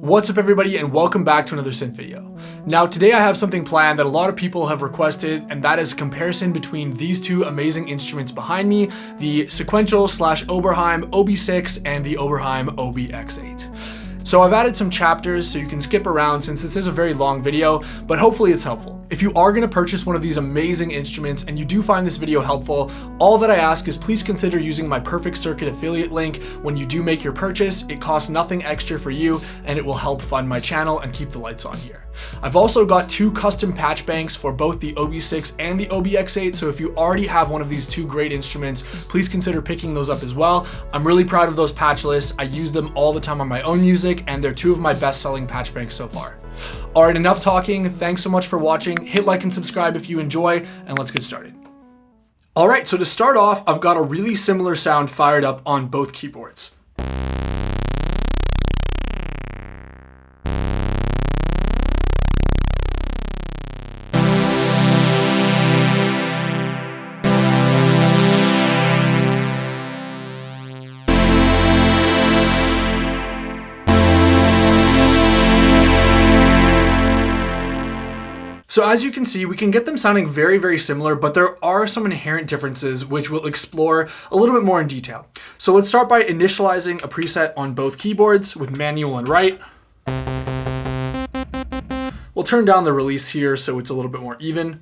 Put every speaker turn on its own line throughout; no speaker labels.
What's up everybody, and welcome back to another synth video. Now today I have something planned that a lot of people have requested, and that is a comparison between these two amazing instruments behind me, the Sequential Oberheim OB-6 and the Oberheim OB-X8. So I've added some chapters so you can skip around since this is a very long video, but hopefully it's helpful. If you are going to purchase one of these amazing instruments and you do find this video helpful, all that I ask is please consider using my Perfect Circuit affiliate link when you do make your purchase. It costs nothing extra for you and it will help fund my channel and keep the lights on here. I've also got two custom patch banks for both the OB-6 and the OB-X8, so if you already have one of these two great instruments, please consider picking those up as well. I'm really proud of those patch lists. I use them all the time on my own music, and they're two of my best-selling patch banks so far. Alright, enough talking. Thanks so much for watching. Hit like and subscribe if you enjoy, and let's get started. Alright, so to start off, I've got a really similar sound fired up on both keyboards. So as you can see, we can get them sounding very, very similar, but there are some inherent differences which we'll explore a little bit more in detail. So let's start by initializing a preset on both keyboards with manual and write. We'll turn down the release here so it's a little bit more even.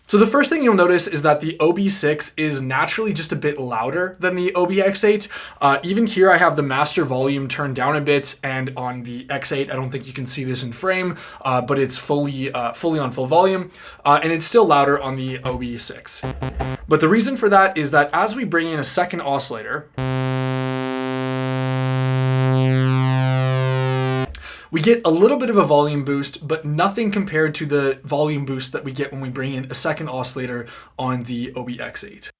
So the first thing you'll notice is that the OB-6 is naturally just a bit louder than the OB-X8. Even here I have the master volume turned down a bit, and on the X8 I don't think you can see this in frame, but it's fully on full volume, and it's still louder on the OB-6. But the reason for that is that as we bring in a second oscillator, we get a little bit of a volume boost, but nothing compared to the volume boost that we get when we bring in a second oscillator on the OB-X8.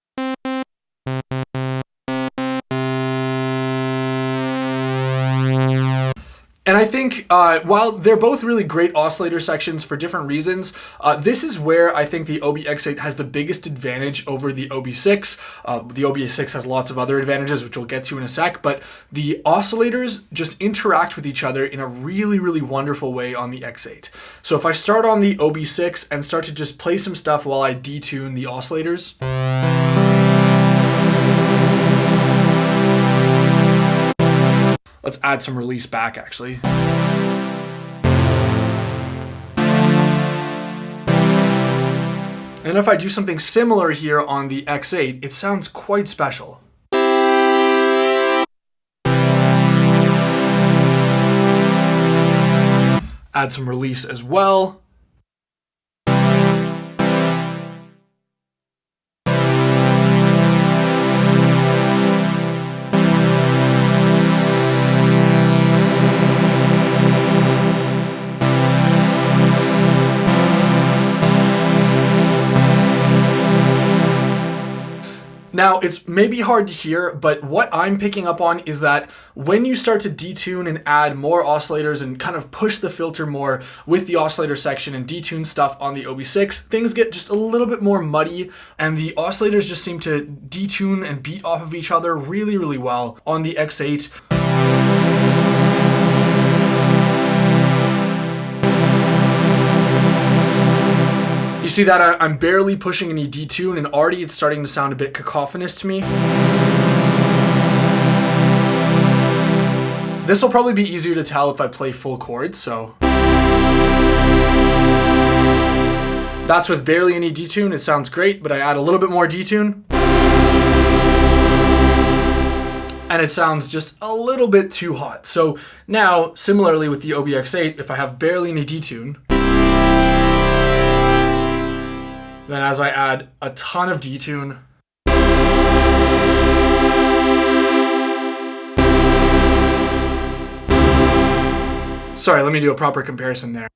And I think while they're both really great oscillator sections for different reasons, this is where I think the OB-X8 has the biggest advantage over the OB-6. The OB-6 has lots of other advantages, which we'll get to in a sec, but the oscillators just interact with each other in a really, really wonderful way on the X8. So if I start on the OB-6 and start to just play some stuff while I detune the oscillators, let's add some release back actually. And if I do something similar here on the X8, it sounds quite special. Add some release as well. Now, it's maybe hard to hear, but what I'm picking up on is that when you start to detune and add more oscillators and kind of push the filter more with the oscillator section and detune stuff on the OB-6, things get just a little bit more muddy, and the oscillators just seem to detune and beat off of each other really, really well on the X8. You see that I'm barely pushing any detune, and already it's starting to sound a bit cacophonous to me. This will probably be easier to tell if I play full chords, so. That's with barely any detune. It sounds great, but I add a little bit more detune, and it sounds just a little bit too hot. So now, similarly with the OB-X8, if I have barely any detune, then as I add a ton of detune, sorry, let me do a proper comparison there.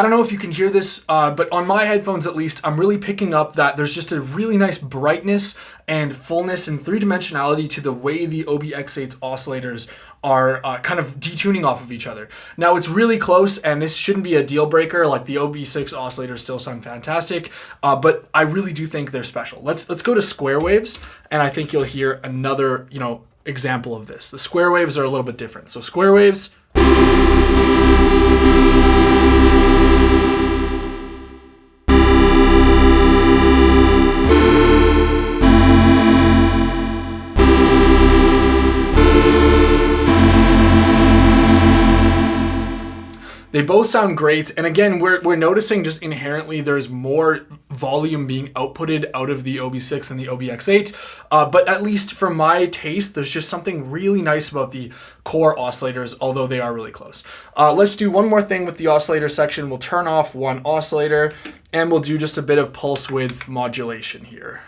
don't know if you can hear this, but on my headphones at least, I'm really picking up that there's just a really nice brightness and fullness and three-dimensionality to the way the OB-X8's oscillators are kind of detuning off of each other. Now it's really close, and this shouldn't be a deal breaker. Like, the OB-6 oscillators still sound fantastic, but I really do think they're special. Let's go to square waves, and I think you'll hear another, example of this. The square waves are a little bit different. So square waves. They both sound great, and again, we're noticing just inherently there's more volume being outputted out of the OB-6 and the OB-X8, but at least for my taste, there's just something really nice about the core oscillators, although they are really close. Let's do one more thing with the oscillator section. We'll turn off one oscillator, and we'll do just a bit of pulse width modulation here.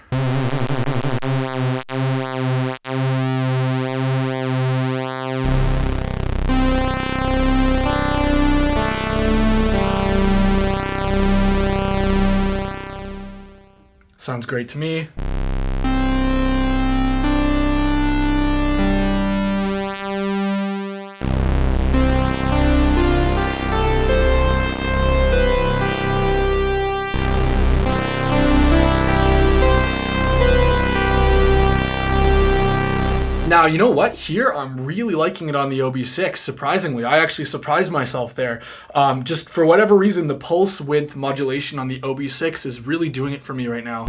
Sounds great to me. Now, you know what? Here, I'm really liking it on the OB-6, surprisingly. I actually surprised myself there. Just for whatever reason, the pulse width modulation on the OB-6 is really doing it for me right now.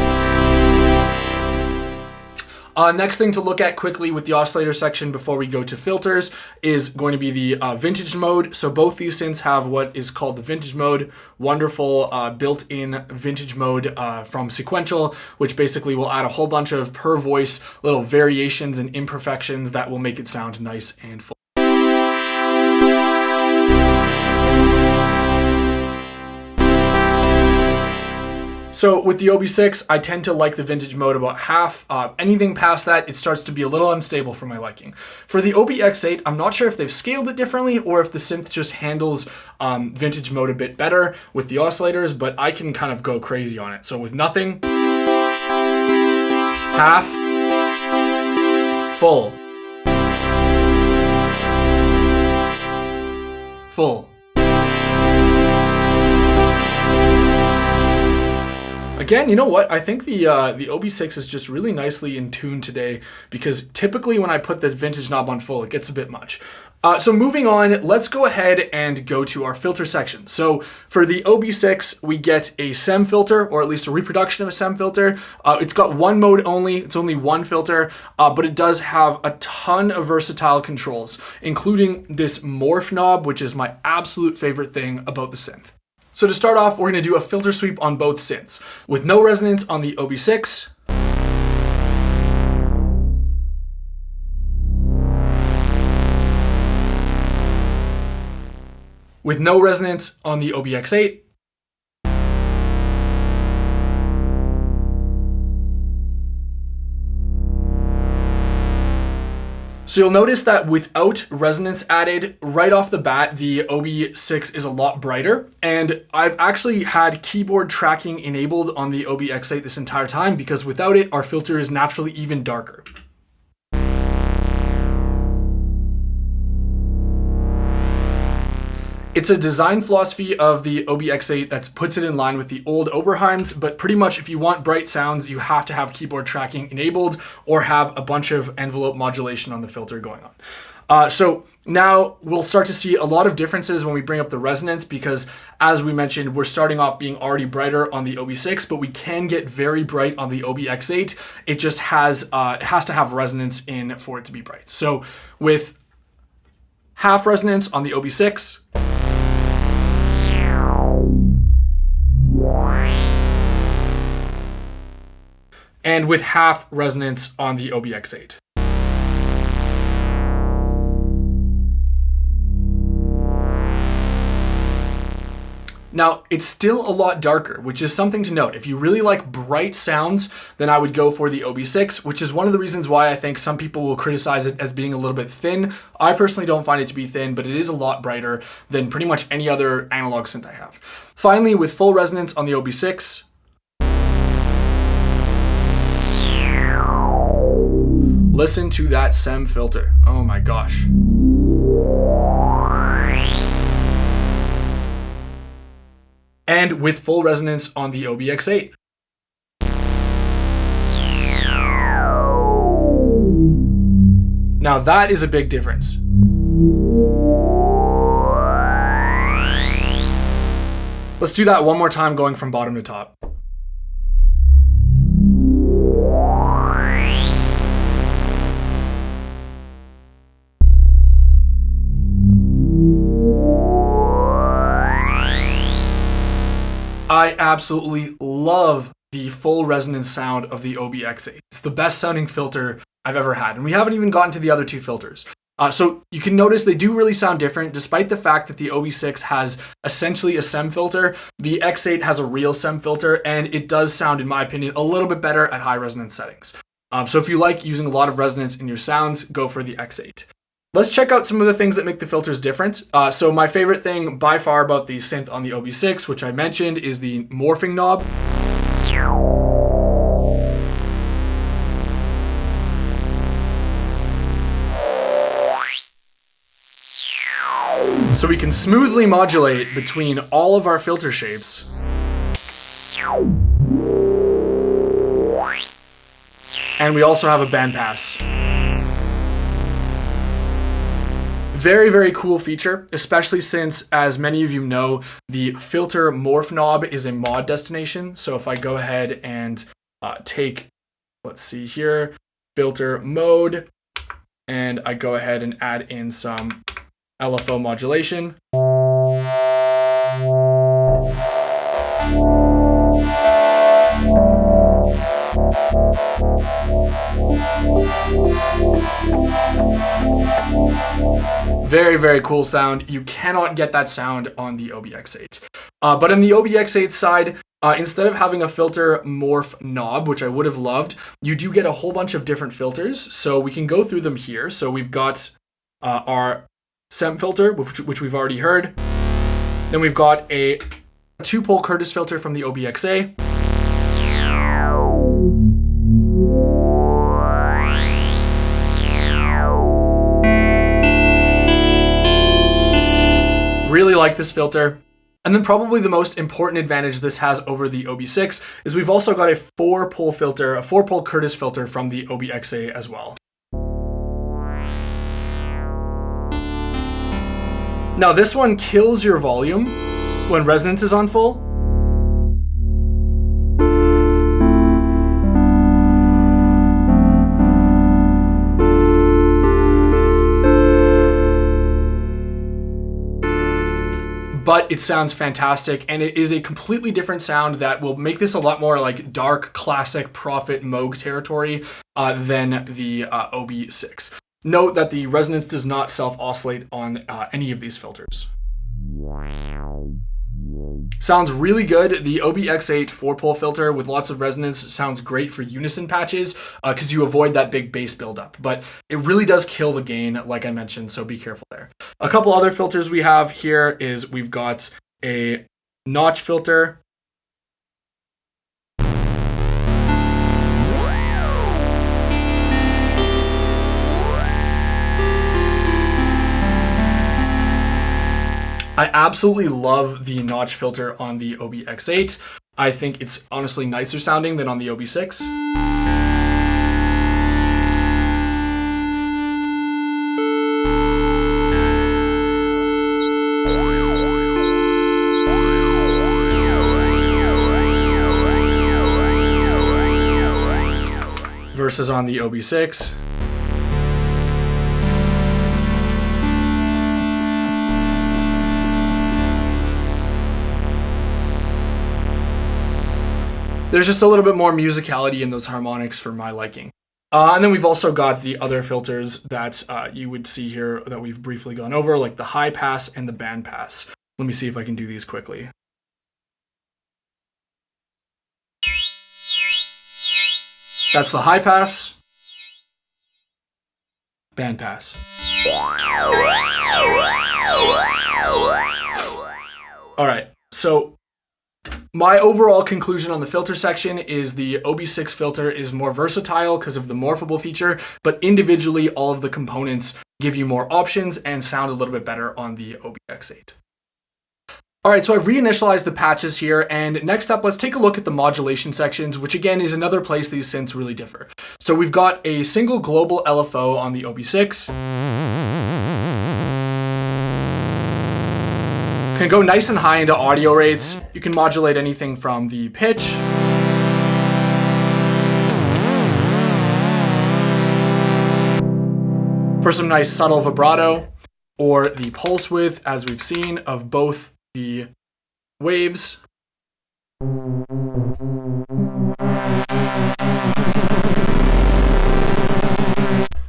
Next thing to look at quickly with the oscillator section before we go to filters is going to be the vintage mode. So both these synths have what is called the vintage mode, wonderful built-in vintage mode from Sequential, which basically will add a whole bunch of per voice little variations and imperfections that will make it sound nice and full. So with the OB-6, I tend to like the vintage mode about half. Anything past that, it starts to be a little unstable for my liking. For the OB-X8, I'm not sure if they've scaled it differently or if the synth just handles vintage mode a bit better with the oscillators, but I can kind of go crazy on it. So with nothing, half, full, full. Again, you know what? I think the OB-6 is just really nicely in tune today, because typically when I put the vintage knob on full, it gets a bit much. So moving on, let's go ahead and go to our filter section. So for the OB-6, we get a SEM filter, or at least a reproduction of a SEM filter. It's got one mode only. It's only one filter, but it does have a ton of versatile controls, including this morph knob, which is my absolute favorite thing about the synth. So to start off, we're going to do a filter sweep on both synths. With no resonance on the OB-6, with no resonance on the OB-X8, so you'll notice that without resonance added, right off the bat, the OB-6 is a lot brighter. And I've actually had keyboard tracking enabled on the OB-X8 this entire time, because without it, our filter is naturally even darker. It's a design philosophy of the OB-X8 that puts it in line with the old Oberheims, but pretty much if you want bright sounds, you have to have keyboard tracking enabled or have a bunch of envelope modulation on the filter going on. So now we'll start to see a lot of differences when we bring up the resonance, because as we mentioned, we're starting off being already brighter on the OB-6, but we can get very bright on the OB-X8. It just has to have resonance in for it to be bright. So with half resonance on the OB-6, and with half resonance on the OB-X8. Now, it's still a lot darker, which is something to note. If you really like bright sounds, then I would go for the OB-6, which is one of the reasons why I think some people will criticize it as being a little bit thin. I personally don't find it to be thin, but it is a lot brighter than pretty much any other analog synth I have. Finally, with full resonance on the OB-6, listen to that SEM filter. Oh my gosh. And with full resonance on the OB-X8. Now that is a big difference. Let's do that one more time, going from bottom to top. I absolutely love the full resonance sound of the OB-X8. It's the best sounding filter I've ever had, and we haven't even gotten to the other two filters. So you can notice they do really sound different, despite the fact that the OB-6 has essentially a SEM filter. The X8 has a real SEM filter, and it does sound, in my opinion, a little bit better at high resonance settings. So if you like using a lot of resonance in your sounds, go for the X8. Let's check out some of the things that make the filters different. So my favorite thing by far about the synth on the OB-6, which I mentioned, is the morphing knob. So we can smoothly modulate between all of our filter shapes. And we also have a bandpass. Very, very cool feature, especially since, as many of you know, the filter morph knob is a mod destination. So if I go ahead and take, let's see here, filter mode, and I go ahead and add in some LFO modulation. Very, very cool sound. You cannot get that sound on the OB-X8. But on the OB-X8 side, instead of having a filter morph knob, which I would have loved, you do get a whole bunch of different filters. So we can go through them here. So we've got our SEM filter, which we've already heard. Then we've got a 2-pole Curtis filter from the OB-X8. Really like this filter. And then probably the most important advantage this has over the OB-6 is we've also got a 4-pole filter, a 4-pole Curtis filter from the OB-X8 as well. Now this one kills your volume when resonance is on full. But it sounds fantastic, and it is a completely different sound that will make this a lot more like dark, classic Prophet Moog territory than the OB-6. Note that the resonance does not self-oscillate on any of these filters. Sounds really good. The OB-X8 4-pole filter with lots of resonance sounds great for unison patches because you avoid that big bass buildup, but it really does kill the gain, like I mentioned, so be careful there. A couple other filters we have here is we've got a notch filter. I absolutely love the notch filter on the OB-X8. I think it's honestly nicer sounding than on the OB-6. Versus on the OB-6. There's just a little bit more musicality in those harmonics for my liking. And then we've also got the other filters that you would see here that we've briefly gone over, like the high pass and the band pass. Let me see if I can do these quickly. That's the high pass, band pass. All right, so my overall conclusion on the filter section is the OB-6 filter is more versatile because of the morphable feature, but individually all of the components give you more options and sound a little bit better on the OB-X8. All right, so I've reinitialized the patches here, and next up, let's take a look at the modulation sections, which again is another place these synths really differ. So we've got a single global LFO on the OB-6. Can go nice and high into audio rates. You can modulate anything from the pitch for some nice subtle vibrato, or the pulse width, as we've seen, of both the waves.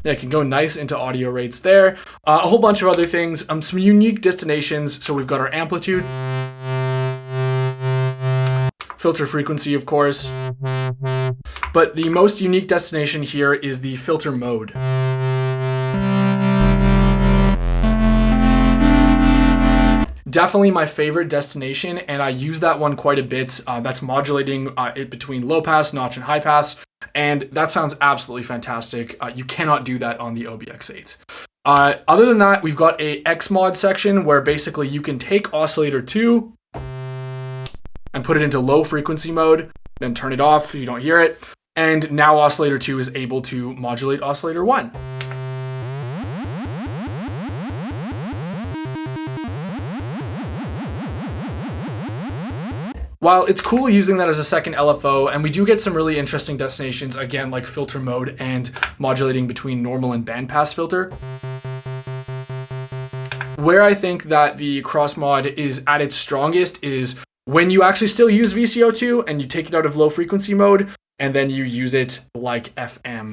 Yeah, it can go nice into audio rates there. A whole bunch of other things, some unique destinations. So we've got our amplitude, filter frequency, of course. But the most unique destination here is the filter mode. Definitely my favorite destination, and I use that one quite a bit. That's modulating it between low pass, notch, and high pass, and that sounds absolutely fantastic. You cannot do that on the OB-X8. Other than that, we've got a X-Mod section where basically you can take oscillator 2 and put it into low frequency mode, then turn it off if you don't hear it, and now oscillator 2 is able to modulate oscillator 1. While it's cool using that as a second LFO, and we do get some really interesting destinations, again, like filter mode and modulating between normal and bandpass filter. Where I think that the cross mod is at its strongest is when you actually still use VCO2 and you take it out of low frequency mode, and then you use it like FM.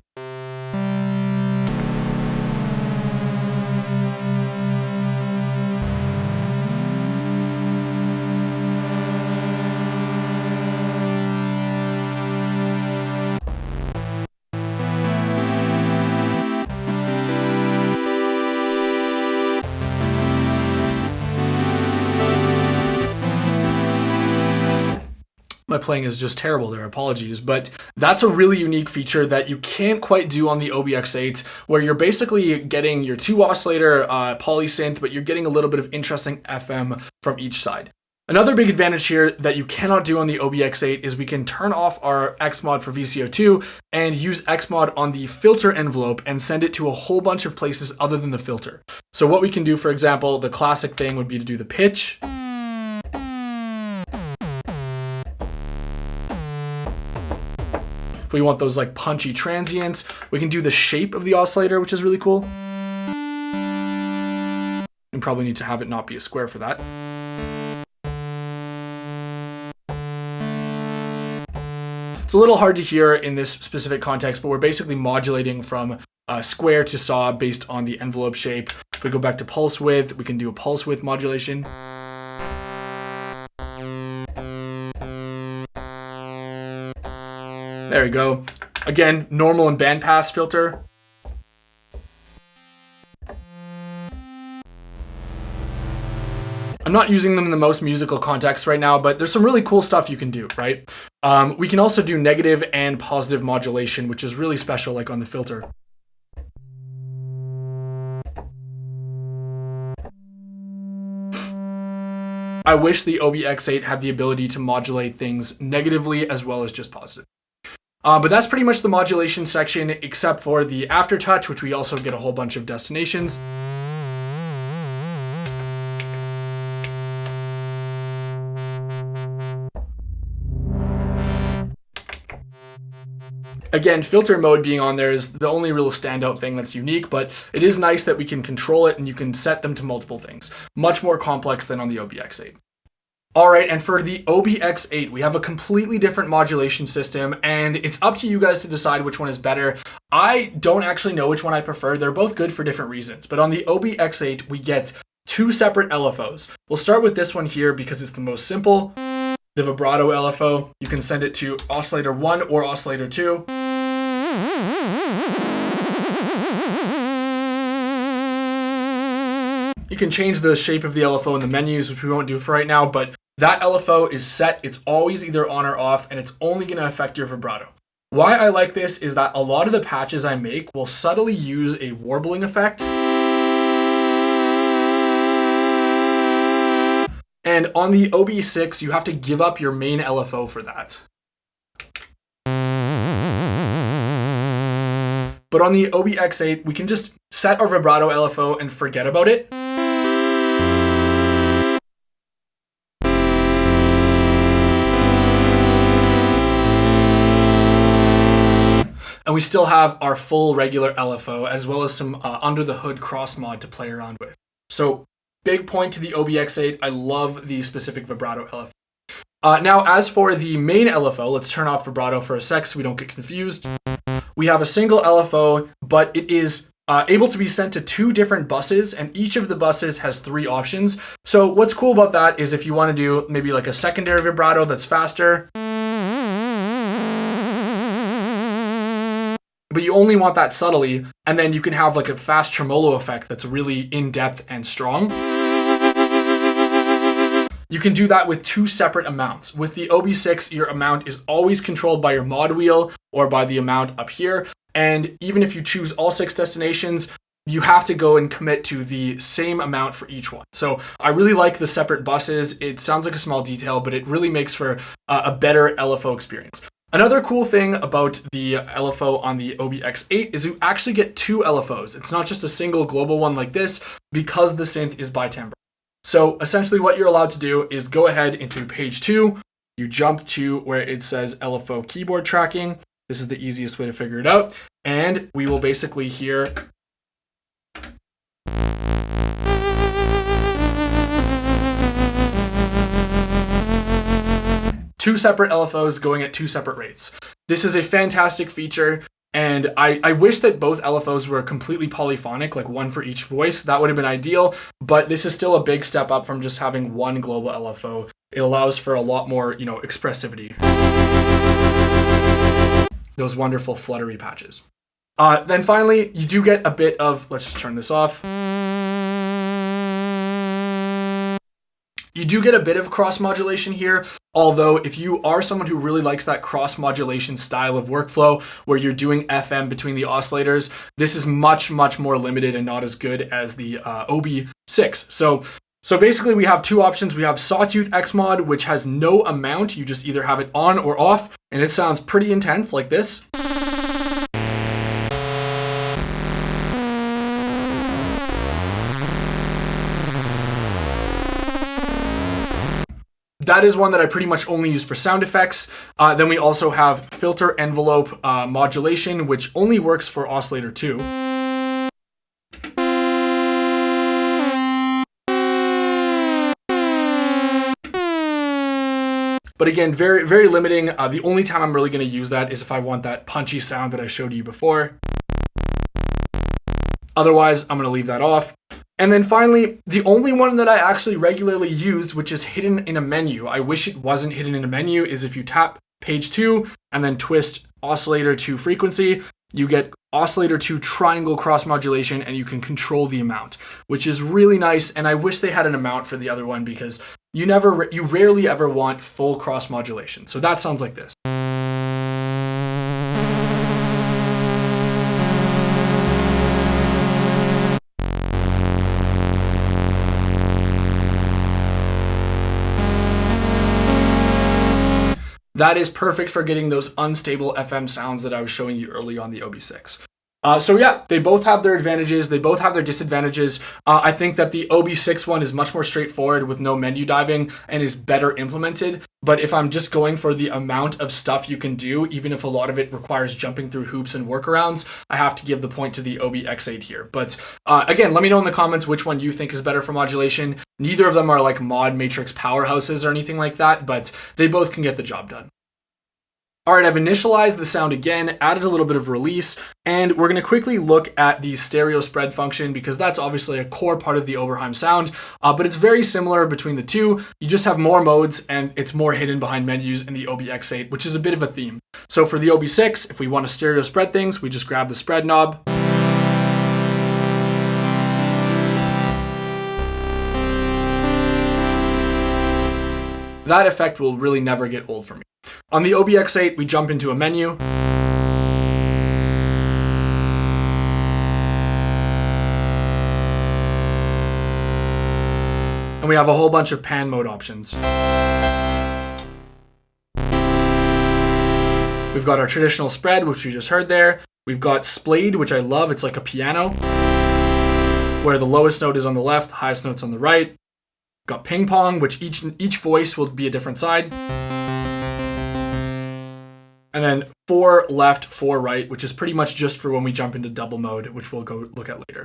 My playing is just terrible there, apologies, but that's a really unique feature that you can't quite do on the OB-X8, where you're basically getting your 2 oscillator polysynth, but you're getting a little bit of interesting FM from each side. Another big advantage here that you cannot do on the OB-X8 is we can turn off our X-Mod for VCO2 and use X-Mod on the filter envelope and send it to a whole bunch of places other than the filter. So what we can do, for example, the classic thing would be to do the pitch. If we want those like punchy transients, we can do the shape of the oscillator, which is really cool. And probably need to have it not be a square for that. It's a little hard to hear in this specific context, but we're basically modulating from square to saw based on the envelope shape. If we go back to pulse width, we can do a pulse width modulation. There we go. Again, normal and bandpass filter. I'm not using them in the most musical context right now, but there's some really cool stuff you can do, right? We can also do negative and positive modulation, which is really special, like on the filter. I wish the OB-X8 had the ability to modulate things negatively as well as just positive. But that's pretty much the modulation section, except for the aftertouch, which we also get a whole bunch of destinations. Again, filter mode being on there is the only real standout thing that's unique, but it is nice that we can control it and you can set them to multiple things. Much more complex than on the OB-X8. All right, and for the OB-X8, we have a completely different modulation system, and it's up to you guys to decide which one is better. I don't actually know which one I prefer. They're both good for different reasons, but on the OB-X8, we get 2 separate LFOs. We'll start with this one here because it's the most simple. The vibrato LFO, you can send it to oscillator 1 or oscillator 2. You can change the shape of the LFO in the menus, which we won't do for right now, but that LFO is set. It's always either on or off, and it's only going to affect your vibrato. Why I like this is that a lot of the patches I make will subtly use a warbling effect. And on the OB-6, you have to give up your main LFO for that. But on the OB-X8, we can just set our vibrato LFO and forget about it. And we still have our full regular LFO, as well as some under the hood cross mod to play around with. So big point to the OB-X8. I love the specific vibrato LFO. Now, as for the main LFO, let's turn off vibrato for a sec so we don't get confused. We have a single LFO, but it is able to be sent to 2 different buses, and each of the buses has 3 options. So what's cool about that is if you want to do maybe like a secondary vibrato that's faster, but you only want that subtly, and then you can have like a fast tremolo effect that's really in-depth and strong. You can do that with 2 separate amounts. With the OB-6, your amount is always controlled by your mod wheel or by the amount up here. And even if you choose all 6 destinations, you have to go and commit to the same amount for each one. So I really like the separate buses. It sounds like a small detail, but it really makes for a better LFO experience. Another cool thing about the LFO on the OB-X8 is you actually get 2 LFOs. It's not just a single global one like this, because the synth is bitimbre. So essentially what you're allowed to do is go ahead into page 2, you jump to where it says LFO keyboard tracking. This is the easiest way to figure it out. And we will basically hear two separate LFOs going at 2 separate rates. This is a fantastic feature. And I wish that both LFOs were completely polyphonic, like one for each voice. That would have been ideal, but this is still a big step up from just having one global LFO. It allows for a lot more, expressivity. Those wonderful fluttery patches. Then finally, you do get a bit of, let's just turn this off. You do get a bit of cross modulation here, although if you are someone who really likes that cross modulation style of workflow where you're doing FM between the oscillators, this is much, much more limited and not as good as the OB-6. So basically we have 2 options. We have Sawtooth X mod, which has no amount. You just either have it on or off, and it sounds pretty intense like this. That is one that I pretty much only use for sound effects. Then we also have filter envelope modulation, which only works for oscillator 2. But again, very, very limiting. The only time I'm really going to use that is if I want that punchy sound that I showed you before. Otherwise, I'm going to leave that off. And then finally, the only one that I actually regularly use, which is hidden in a menu, I wish it wasn't hidden in a menu, is if you tap page 2 and then twist oscillator 2 frequency, you get oscillator 2 triangle cross modulation, and you can control the amount, which is really nice. And I wish they had an amount for the other one, because you rarely ever want full cross modulation. So that sounds like this. That is perfect for getting those unstable FM sounds that I was showing you early on the OB-6. So yeah, they both have their advantages. They both have their disadvantages. I think that the OB-6 one is much more straightforward with no menu diving and is better implemented. But if I'm just going for the amount of stuff you can do, even if a lot of it requires jumping through hoops and workarounds, I have to give the point to the OB-X8 here. But again, let me know in the comments which one you think is better for modulation. Neither of them are like mod matrix powerhouses or anything like that, but they both can get the job done. All right, I've initialized the sound again, added a little bit of release, and we're going to quickly look at the stereo spread function, because that's obviously a core part of the Oberheim sound, but it's very similar between the two. You just have more modes, and it's more hidden behind menus in the OB-X8, which is a bit of a theme. So for the OB-6, if we want to stereo spread things, we just grab the spread knob. that effect will really never get old for me. On the OB-X8, we jump into a menu. And we have a whole bunch of pan mode options. We've got our traditional spread, which we just heard there. We've got splayed, which I love. It's like a piano, where the lowest note is on the left, the highest note's on the right. We've got ping pong, which each voice will be a different side. And then 4 left, 4 right, which is pretty much just for when we jump into double mode, which we'll go look at later.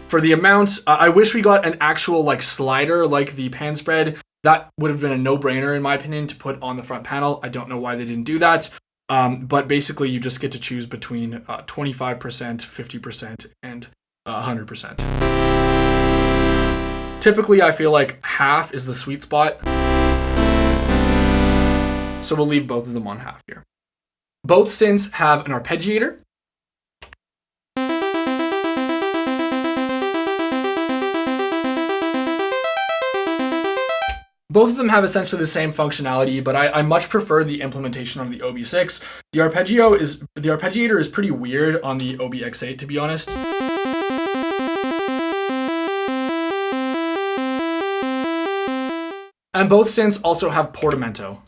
For the amounts, I wish we got an actual like slider like the pan spread. That would have been a no-brainer in my opinion to put on the front panel. I don't know why they didn't do that. But basically you just get to choose between 25%, 50%, and 100%. Typically I feel like half is the sweet spot. So we'll leave both of them on half here. Both synths have an arpeggiator. Both of them have essentially the same functionality, but I much prefer the implementation on the OB-6. The arpeggiator is pretty weird on the OB-X8, to be honest. And both synths also have portamento.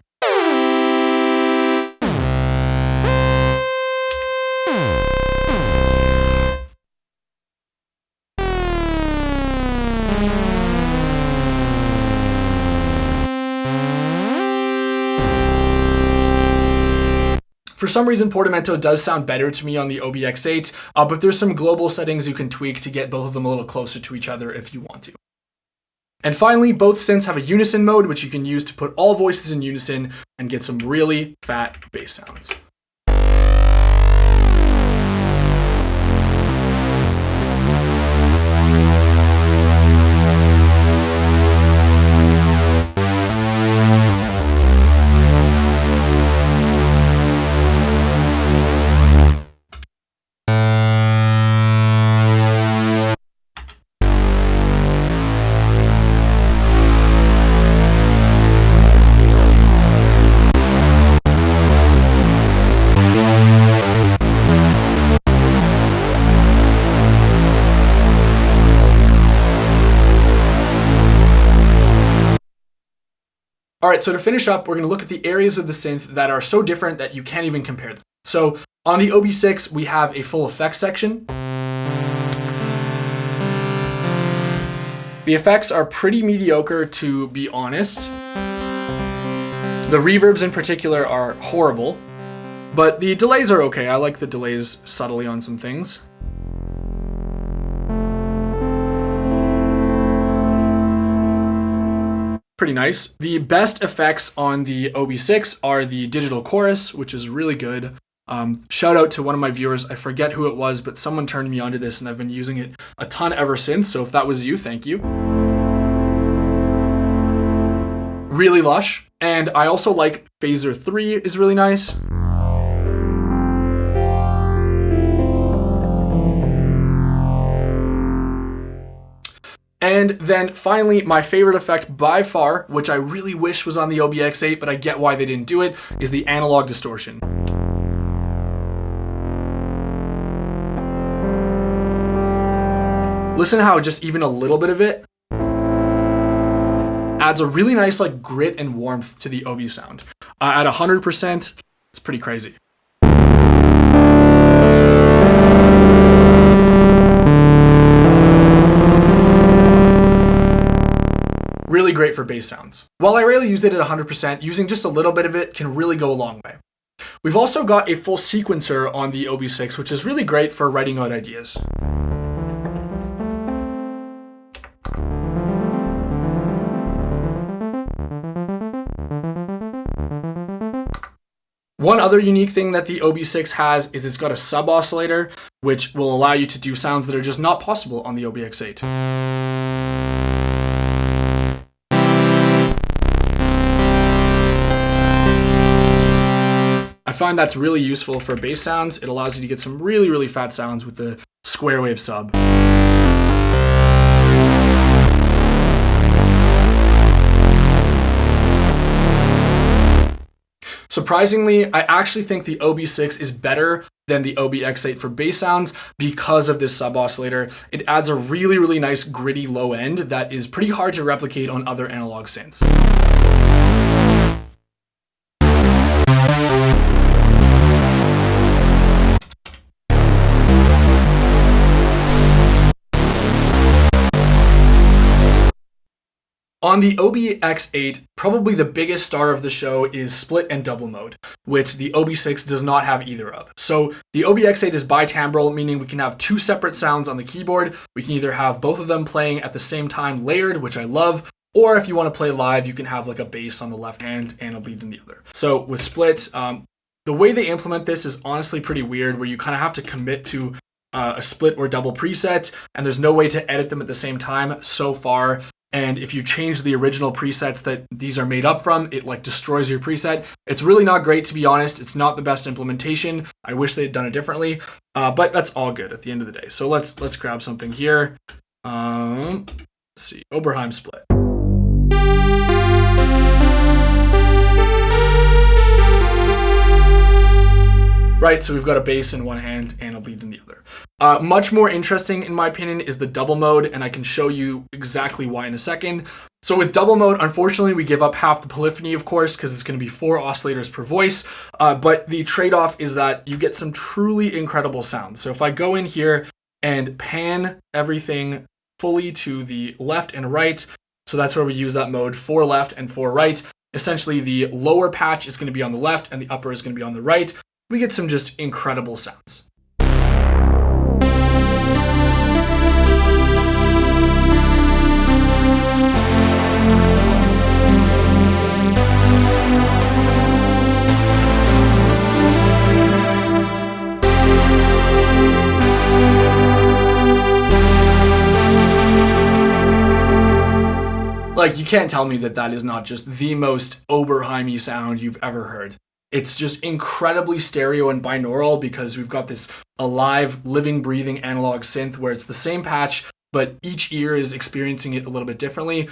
For some reason, portamento does sound better to me on the OB-X8, but there's some global settings you can tweak to get both of them a little closer to each other if you want to. And finally, both synths have a unison mode, which you can use to put all voices in unison and get some really fat bass sounds. Alright, so to finish up, we're going to look at the areas of the synth that are so different that you can't even compare them. So on the OB-6, we have a full effects section. The effects are pretty mediocre, to be honest. The reverbs in particular are horrible, but the delays are okay. I like the delays subtly on some things. Pretty nice. The best effects on the OB-6 are the digital chorus, which is really good. Shout out to one of my viewers, I forget who it was, but someone turned me onto this and I've been using it a ton ever since, so if that was you, thank you. Really lush. And I also like Phaser 3 is really nice. And then finally, my favorite effect by far, which I really wish was on the OB-X8, but I get why they didn't do it, is the analog distortion. Listen how just even a little bit of it adds a really nice like grit and warmth to the OB sound. At 100%, it's pretty crazy. Really great for bass sounds. While I rarely use it at 100%, using just a little bit of it can really go a long way. We've also got a full sequencer on the OB-6, which is really great for writing out ideas. One other unique thing that the OB-6 has is it's got a sub-oscillator, which will allow you to do sounds that are just not possible on the OB-X8. I find that's really useful for bass sounds. It allows you to get some really, really fat sounds with the square wave sub. Surprisingly, I actually think the OB-6 is better than the OB-X8 for bass sounds because of this sub-oscillator. It adds a really, really nice gritty low end that is pretty hard to replicate on other analog synths. On the OB-X8, probably the biggest star of the show is split and double mode, which the OB-6 does not have either of. So the OB-X8 is bitimbral, meaning we can have two separate sounds on the keyboard. We can either have both of them playing at the same time layered, which I love, or if you want to play live, you can have like a bass on the left hand and a lead in the other. So with split, the way they implement this is honestly pretty weird, where you kind of have to commit to a split or double preset, and there's no way to edit them at the same time so far. And if you change the original presets that these are made up from, it like destroys your preset. It's really not great, to be honest. It's not the best implementation. I wish they'd done it differently, but that's all good at the end of the day. So let's grab something here. Let's see, Oberheim split. Right, so we've got a bass in one hand and a lead in the other. Much more interesting, in my opinion, is the double mode, and I can show you exactly why in a second. So with double mode, unfortunately, we give up half the polyphony, of course, because it's going to be 4 oscillators per voice, but the trade-off is that you get some truly incredible sounds. So if I go in here and pan everything fully to the left and right, so that's where we use that mode, 4 left and 4 right. Essentially, the lower patch is going to be on the left and the upper is going to be on the right. We get some just incredible sounds. Like, you can't tell me that that is not just the most Oberheim-y sound you've ever heard. It's just incredibly stereo and binaural because we've got this alive, living, breathing analog synth where it's the same patch, but each ear is experiencing it a little bit differently.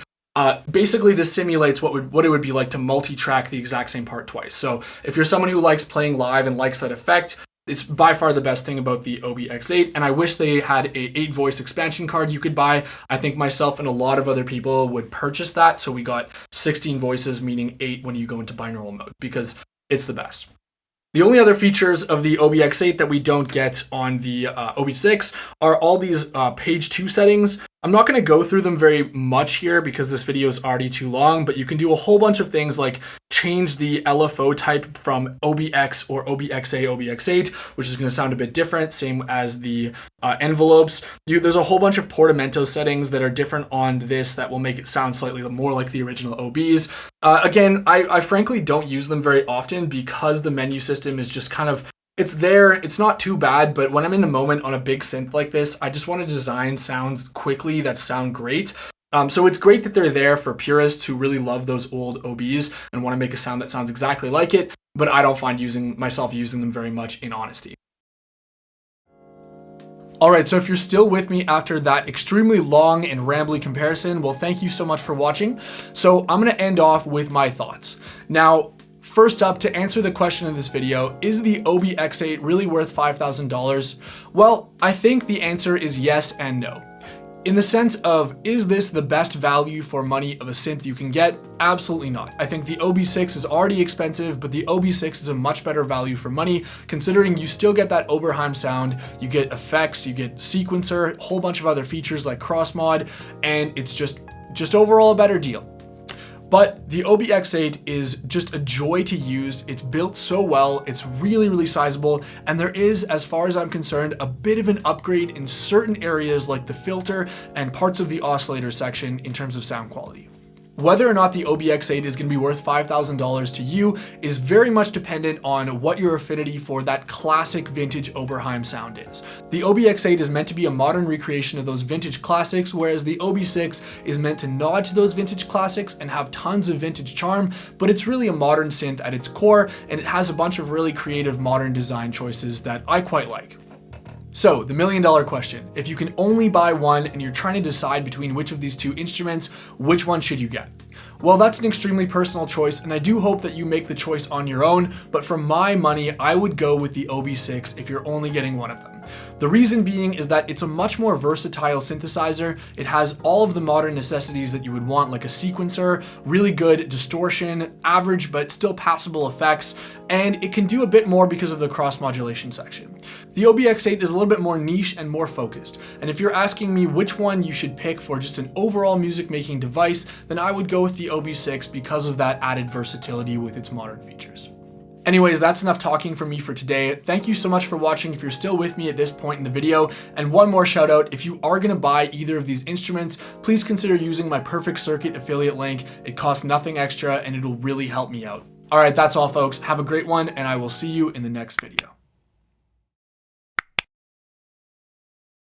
Basically, this simulates what it would be like to multi-track the exact same part twice. So if you're someone who likes playing live and likes that effect, it's by far the best thing about the OB-X8, and I wish they had a 8-voice expansion card you could buy. I think myself and a lot of other people would purchase that, so we got 16 voices, meaning 8 when you go into binaural mode, because it's the best. The only other features of the OB-X8 that we don't get on the OB-6 are all these page 2 settings. I'm not going to go through them very much here because this video is already too long, but you can do a whole bunch of things like change the LFO type from OB-X or OB-XA, OB-X8, which is going to sound a bit different, same as the envelopes. There's a whole bunch of portamento settings that are different on this that will make it sound slightly more like the original OBs. Again, I frankly don't use them very often because the menu system is just kind of, it's there, it's not too bad, but when I'm in the moment on a big synth like this, I just want to design sounds quickly that sound great. So it's great that they're there for purists who really love those old OBs and want to make a sound that sounds exactly like it, but I don't find myself using them very much, in honesty. Alright, so if you're still with me after that extremely long and rambly comparison, well, thank you so much for watching. So I'm going to end off with my thoughts. Now, first up, to answer the question in this video, is the OB-X8 really worth $5,000? Well, I think the answer is yes and no. In the sense of, is this the best value for money of a synth you can get? Absolutely not. I think the OB-6 is already expensive, but the OB-6 is a much better value for money, considering you still get that Oberheim sound, you get effects, you get sequencer, a whole bunch of other features like cross mod, and it's just overall a better deal. But the OB-X8 is just a joy to use. It's built so well, it's really, really sizable, and there is, as far as I'm concerned, a bit of an upgrade in certain areas like the filter and parts of the oscillator section in terms of sound quality. Whether or not the OB-X8 is going to be worth $5,000 to you is very much dependent on what your affinity for that classic vintage Oberheim sound is. The OB-X8 is meant to be a modern recreation of those vintage classics, whereas the OB-6 is meant to nod to those vintage classics and have tons of vintage charm, but it's really a modern synth at its core, and it has a bunch of really creative modern design choices that I quite like. So, the $1 million question. If you can only buy one and you're trying to decide between which of these two instruments, which one should you get? Well, that's an extremely personal choice, and I do hope that you make the choice on your own, but for my money, I would go with the OB-6 if you're only getting one of them. The reason being is that it's a much more versatile synthesizer. It has all of the modern necessities that you would want, like a sequencer, really good distortion, average but still passable effects, and it can do a bit more because of the cross modulation section. The OB-X8 is a little bit more niche and more focused, and if you're asking me which one you should pick for just an overall music making device, then I would go with the OB-6 because of that added versatility with its modern features. Anyways, that's enough talking from me for today. Thank you so much for watching if you're still with me at this point in the video. And one more shout out, if you are gonna buy either of these instruments, please consider using my Perfect Circuit affiliate link. It costs nothing extra and it'll really help me out. All right, that's all folks. Have a great one and I will see you in the next video.